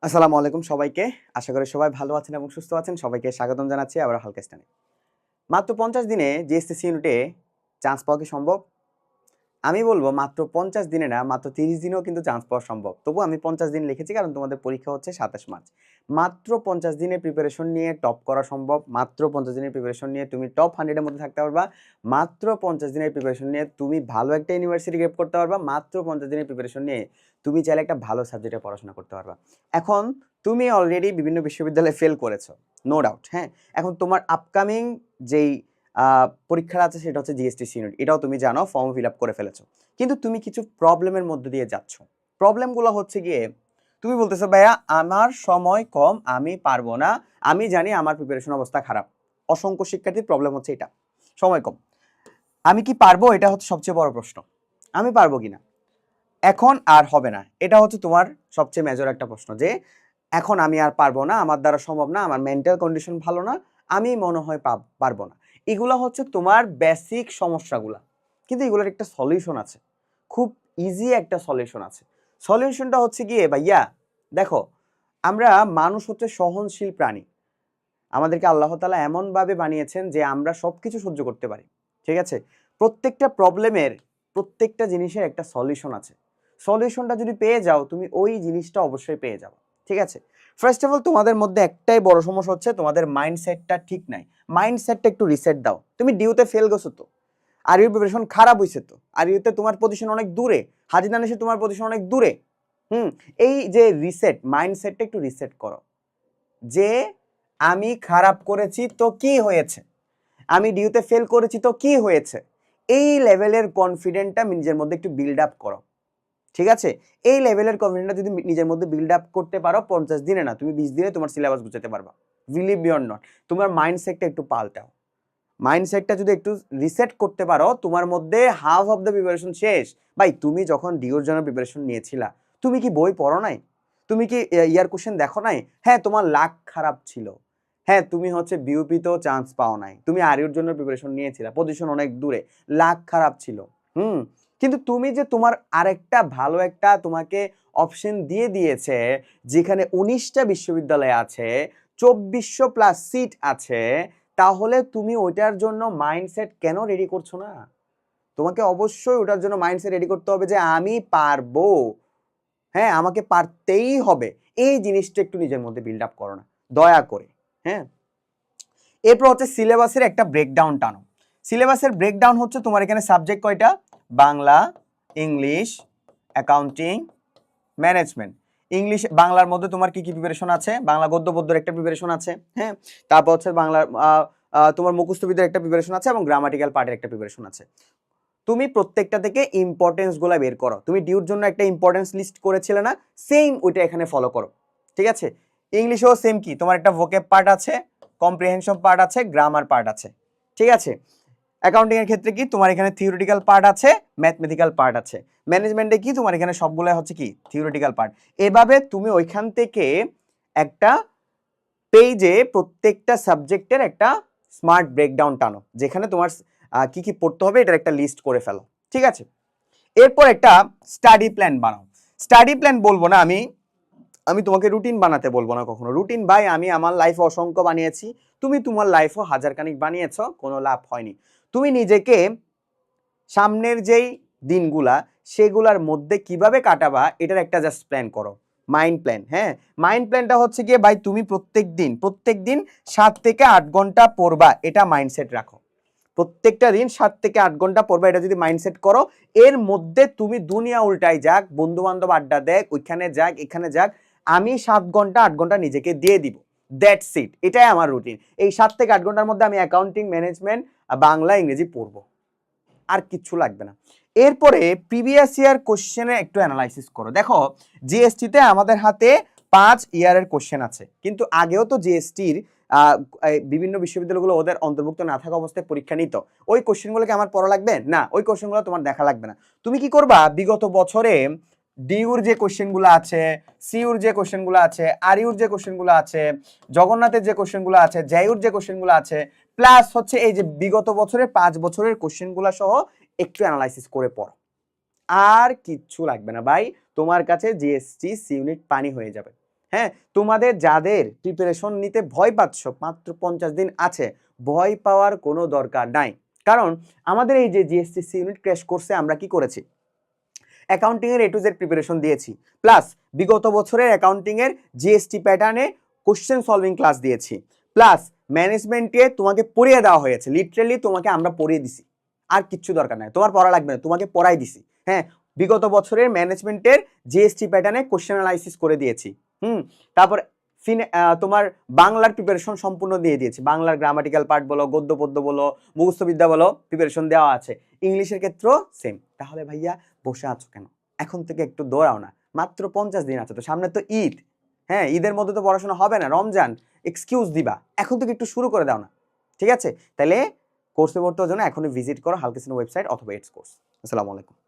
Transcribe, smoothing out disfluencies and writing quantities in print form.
আসসালামু আলাইকুম সবাইকে। আশা করি সবাই ভালো আছেন এবং সুস্থ আছেন। সবাইকে স্বাগতম জানাচ্ছি আবার হালকেস্টানে। মাত্র ৫০ দিনে জিএসটিসি ইউনিটে চান্স পাওয়া কি সম্ভব? আমি বলব মাত্র ৫০ দিনে না, মাত্র ৩০ দিনেও কিন্তু চান্স পাওয়া সম্ভব। তবু আমি ৫০ দিন লিখেছি কারণ তোমাদের পরীক্ষা হচ্ছে ২৭ মার্চ। মাত্র ৫০ দিনের প্রিপারেশন নিয়ে টপ করা সম্ভব। মাত্র ৫০ দিনের প্রিপারেশন নিয়ে তুমি টপ 100 এর মধ্যে থাকতে পারবা। মাত্র ৫০ দিনের প্রিপারেশন নিয়ে তুমি ভালো একটা ইউনিভার্সিটি গ্রেড করতে পারবা। মাত্র ৫০ দিনের প্রিপারেশন নিয়ে তুমি চাইলে একটা ভালো সাবজেক্টে পড়াশোনা করতে পারবা। এখন তুমি অলরেডি বিভিন্ন বিশ্ববিদ্যালয়ে ফেল করেছো, নো ডাউট, হ্যাঁ? এখন তোমার আপকামিং যেই পরীক্ষা আছে সেটা হচ্ছে জিএসটিসি ইউনিট। এটাও তুমি জানো, ফর্ম ফিল আপ করে ফেলেছো। কিন্তু তুমি কিছু প্রবলেমের মধ্য দিয়ে যাচ্ছ। প্রবলেমগুলো হচ্ছে গিয়ে তুমি বলতেছো, ভাইয়া আমার সময় কম, আমি পারবো না, আমি জানি আমার প্রিপারেশন অবস্থা খারাপ। অসংখ্য শিক্ষার্থীর প্রবলেম হচ্ছে এটা, সময় কম। আমি কি পারবো? এটা হচ্ছে সবচেয়ে বড় প্রশ্ন। আমি পারবো কিনা এখন আর হবে না, এটা হচ্ছে তোমার সবচেয়ে মেজর একটা প্রশ্ন, যে এখন আমি আর পারবো না, আমার দ্বারা সম্ভব না, আমার মেন্টাল কন্ডিশন ভালো না, আমি মনে হয় পারবো না। এগুলো হচ্ছে তোমার বেসিক সমস্যাগুলা, কিন্তু এগুলোর একটা সলিউশন আছে, খুব ইজি একটা সলিউশন আছে। সলিউশনটা হচ্ছে গিয়ে, ভাইয়া দেখো, আমরা মানুষ হচ্ছে সহনশীল প্রাণী। আমাদেরকে আল্লাহ তাআলা এমনভাবে বানিয়েছেন যে আমরা সবকিছু সহ্য করতে পারি, ঠিক আছে? প্রত্যেকটা প্রবলেমের, প্রত্যেকটা জিনিসের একটা সলিউশন আছে। সলিউশনটা যদি পেয়ে যাও, তুমি ওই জিনিসটা অবশ্যই পেয়ে যাও, ঠিক আছে? ফার্স্ট অফ অল তোমাদের মধ্যে একটাই বড় সমস্যা হচ্ছে তোমাদের মাইন্ডসেটটা ঠিক নাই। মাইন্ডসেটটা একটু রিসেট দাও। তুমি ডিউতে ফেল গেছো তো, আর ইউর প্রিপারেশন খারাপ হয়েছে তো, আর ইউতে তোমার পজিশন অনেক দূরে, হাজি দানেশে তোমার পজিশন অনেক দূরে। এই যে রিসেট, মাইন্ডসেটটা একটু রিসেট করো, যে আমি খারাপ করেছি তো কি হয়েছে, আমি ডিউতে ফেল করেছি তো কি হয়েছে, এই লেভেলের কনফিডেন্টটা নিজের মধ্যে একটু বিল্ড আপ করো, ঠিক আছে? এই লেভেলের কনফিডেন্টটা যদি নিজের মধ্যে বিল্ড আপ করতে পারো, 50 দিনে না, তুমি 20 দিনে তোমার সিলেবাস গুছাতে পারবা। বিলিভ মি অর নট, তোমার মাইন্ডসেটটা একটু পাল্টাও। মাইন্ডসেটটা যদি একটু রিসেট করতে পারো, তোমার মধ্যে হাফ অফ দ্য প্রিপারেশন শেষ। ভাই, তুমি যখন ডিওর জন্য প্রিপারেশন নিয়েছিলা, তুমি কি বই পড়ো নাই? তুমি কি ইয়ার কোশ্চেন দেখো নাই? হ্যাঁ, তোমার লাক খারাপ ছিল, হ্যাঁ, তুমি হচ্ছে বিউপিতেও চান্স পাও নাই, তুমি আরিউর জন্য প্রিপারেশন নিয়েছিলা, পজিশন অনেক দূরে, লাক খারাপ ছিল। কিন্তু তুমি যে তোমার আরেকটা ভালো একটা তোমাকে অপশন দিয়ে দিয়েছে, যেখানে 19টা বিশ্ববিদ্যালয় আছে, 2400 প্লাস সিট আছে, তাহলে তুমি ওইটার জন্য মাইন্ডসেট কেন রেডি করছো না? তোমাকে অবশ্যই ওটার জন্য মাইন্ডসেট রেডি করতে হবে যে আমি পারবো, হ্যাঁ, আমাকে পারতেই হবে। এই জিনিসটা একটু নিজের মধ্যে বিল্ড আপ করো না, দয়া করে, হ্যাঁ? এরপর হচ্ছে সিলেবাসের একটা ব্রেকডাউন টানো। সিলেবাসের ব্রেকডাউন হচ্ছে তোমার এখানে সাবজেক্ট কয়টা? Bangla, English, accounting, management. English, বাংলার মধ্যে তোমার কি কি প্রিপারেশন আছে? বাংলা গদ্য পদ্যের একটা প্রিপারেশন আছে, হ্যাঁ। তারপর হচ্ছে বাংলার তোমার মুখস্থ বিদ্যার একটা প্রিপারেশন আছে এবং গ্রামাটিক্যাল পার্টের একটা প্রিপারেশন আছে। তুমি প্রত্যেকটা থেকে ইম্পর্টেন্স গুলা বের করো। তুমি ডিউর জন্য একটা ইম্পর্টেন্স লিস্ট করেছিলে না, সেম ওইটা এখানে ফলো করো, ঠিক আছে? ইংলিশেও সেম, কি তোমার একটা ভোকেব পার্ট আছে, কম্প্রিহেনশন পার্ট আছে, গ্রামার পার্ট আছে, ঠিক আছে? অ্যাকাউন্টিং এর ক্ষেত্রে কি তোমার এখানে থিওরিটিক্যাল পার্ট আছে, ম্যাথমেটিক্যাল পার্ট আছে। ম্যানেজমেন্টে কি তোমার এখানে সবগুলো হচ্ছে কি থিওরিটিক্যাল পার্ট। এভাবে তুমি ওইখান থেকে একটা পেজে প্রত্যেকটা সাবজেক্টের একটা স্মার্ট ব্রেকডাউন টানো, যেখানে তোমার কি কি পড়তে হবে এটার একটা লিস্ট করে ফেলো, ঠিক আছে? এরপর একটা স্টাডি প্ল্যান বানাও। স্টাডি প্ল্যান বলবো না আমি, আমি তোমাকে রুটিন বানাতে বলবো না কখনো। রুটিন ভাই আমি আমার লাইফে অসংখ্য বানিয়েছি, তুমি তোমার লাইফও হাজারখানিক বানিয়েছ, কোনো লাভ হয়নি। তুমি নিজেকে সামনের যেই দিনগুলা, সেগুলার মধ্যে কিভাবে কাটাবা এটার একটা জাস্ট প্ল্যান করো, মাইন্ড প্ল্যান। হ্যাঁ, মাইন্ড প্ল্যানটা হচ্ছে গিয়ে, ভাই তুমি প্রত্যেক দিন 7 থেকে 8 ঘন্টা পড়বা, এটা মাইন্ডসেট রাখো। প্রত্যেকটা দিন 7 থেকে 8 ঘন্টা পড়বা, এটা যদি মাইন্ডসেট করো, এর মধ্যে তুমি দুনিয়া উল্টাই যাক, বন্ধু বান্ধব আড্ডা দেখ, ওইখানে যাক এখানে যাক, আমি 7 ঘন্টা 8 ঘন্টা নিজেকে দিয়ে দিব। দ্যাটস ইট, এটাই আমার রুটিন। এই 7 থেকে 8 ঘন্টার মধ্যে আমি অ্যাকাউন্টিং, ম্যানেজমেন্ট, বাংলা, ইংরেজি পড়বো, আর কিচ্ছু লাগবে না। এরপরে প্রিভিয়াস ইয়ার কোশ্চেনের একটু অ্যানালাইসিস করো। দেখো, জিএসটিতে আমাদের হাতে 5 ইয়ারের কোশ্চেন আছে, কিন্তু আগেও তো জিএসটির বিভিন্ন বিশ্ববিদ্যালয়গুলো ওদের অন্তর্ভুক্ত না থাকা অবস্থায় পরীক্ষা নিত। ওই কোশ্চেনগুলোকে আমার পড়া লাগবে না, ওই কোশ্চেনগুলো তোমার দেখা লাগবে না। তুমি কি করবা, বিগত বছরে ডিউর যে কোশ্চেনগুলো আছে, সিউর যে কোশ্চেনগুলো আছে, আরিউর যে কোশ্চেনগুলো আছে, জগন্নাথের যে কোশ্চেনগুলো আছে, জাইউর যে কোশ্চেনগুলো আছে, প্লাস হচ্ছে এই যে বিগত বছরের 5 বছরের কোশ্চেনগুলো সহ একটু অ্যানালাইসিস করে পড়ো। আর কিচ্ছু লাগবে না ভাই, তোমার কাছে জিএসটি সি ইউনিট পানি হয়ে যাবে। হ্যাঁ, তোমাদের যাদের প্রিপারেশন নিতে ভয় পাচ্ছ, মাত্র 50 দিন আছে, ভয় পাওয়ার কোনো দরকার নাই। কারণ আমাদের এই যে জিএসটিসি ইউনিট ক্র্যাশ কোর্সে আমরা কি করেছি, অ্যাকাউন্টিং এর A to Z প্রিপারেশন দিয়েছি, প্লাস বিগত বছরের অ্যাকাউন্টিং এর জিএসটি প্যাটার্নে কোশ্চেন সলভিং ক্লাস দিয়েছি, প্লাস ম্যানেজমেন্টে তোমাকে পড়িয়ে দেওয়া হয়েছে, লিটারেলি তোমাকে আমরা পড়িয়ে দিছি, আর কিচ্ছু দরকার নাই, তোমার পড়া লাগবে না, তোমাকে পড়াই দিছি। হ্যাঁ, বিগত বছরের ম্যানেজমেন্টের জিএসটি প্যাটার্নে কোশ্চেন অ্যানালাইসিস করে দিয়েছি। তারপর তোমার বাংলার প্রিপারেশন সম্পূর্ণ দিয়ে দিয়েছি, বাংলার গ্রামাটিক্যাল পার্ট বলো, গদ্য পদ্য বলো, মুখস্থবিদ্যা বলো, প্রিপারেশন দেওয়া আছে। ইংলিশের ক্ষেত্রেও সেম। তাহলে ভাইয়া বসে আছো কেন? এখন থেকে একটু দৌড়াও না, মাত্র 50 দিন আছে তো, সামনে তো ঈদ। হ্যাঁ, ঈদের মধ্যে তো পড়াশোনা হবে না, রমজান, এক্সকিউজ দিবা, এখন থেকে একটু শুরু করে দাও না, ঠিক আছে? তাহলে কোর্সে ভর্তি হওয়ার জন্য এখনই ভিজিট করো হালকেসিন ওয়েবসাইট অথবা ইটস কোর্স। আসসালামু আলাইকুম।